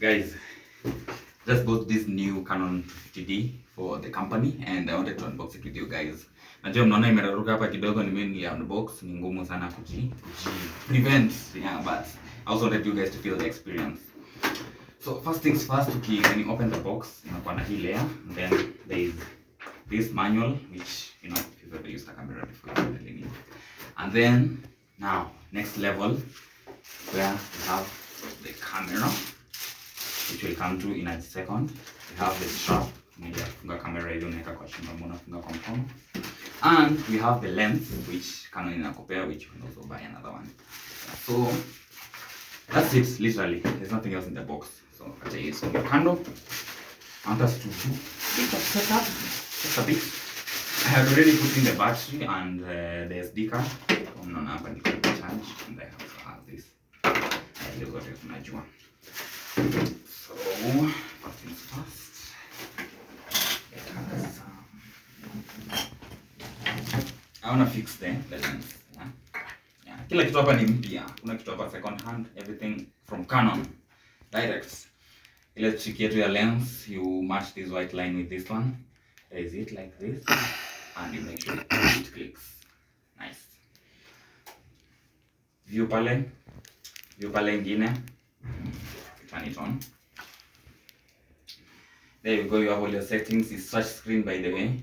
Guys, just bought this new Canon 50D for the company and I wanted to unbox it with you guys. Najua mnaona imeraruka hapa kidogo, ni unbox, ni ngumu sana prevent, yeah, but I also wanted you guys to feel the experience. So first things first, when you open the box, inakuwa na hii layer, and then there is this manual which, you know, if you've ever used a camera before, you really need. And then now next level where we have the camera, which will come to in a second. We have the strap, funga camera hiyo unaweka kwa shingo, mbona funga kwa mkono. And we have the lens which Canon inakupea, which you can also buy another one. So that's it, literally. There's nothing else in the box. So acha hiyo so kando. I want us to do a bit of setup, just a bit. I have already put in the battery and the SD card. Unaona hapa niko charge, and I also have this. Ndio zote tunajua. So, first things first, I want to fix the lens. Yeah. Kila kitu hapa ni mpya. Kuna kitu hapa second hand, everything from Canon. Direct. Ile trick yetu ya lens, you match this white line with this one. There is it like this. And you make sure it clicks. Nice. View pale ingine. Turn it on. There you go, you have all your settings. It's touch screen, by the way.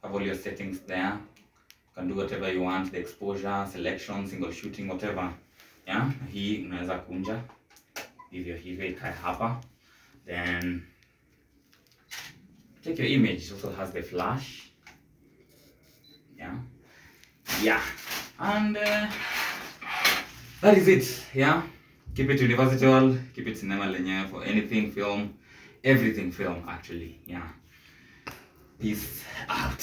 Have all your settings there. You can do whatever you want, the exposure, selection, single shooting, whatever. Yeah, hii unaweza kunja hivyo ikae hapa. Then take your image. It also has the flash. Yeah, and that is it. Yeah, keep it universal, keep it cinema lenyewe for anything film, everything film actually. Yeah, peace out.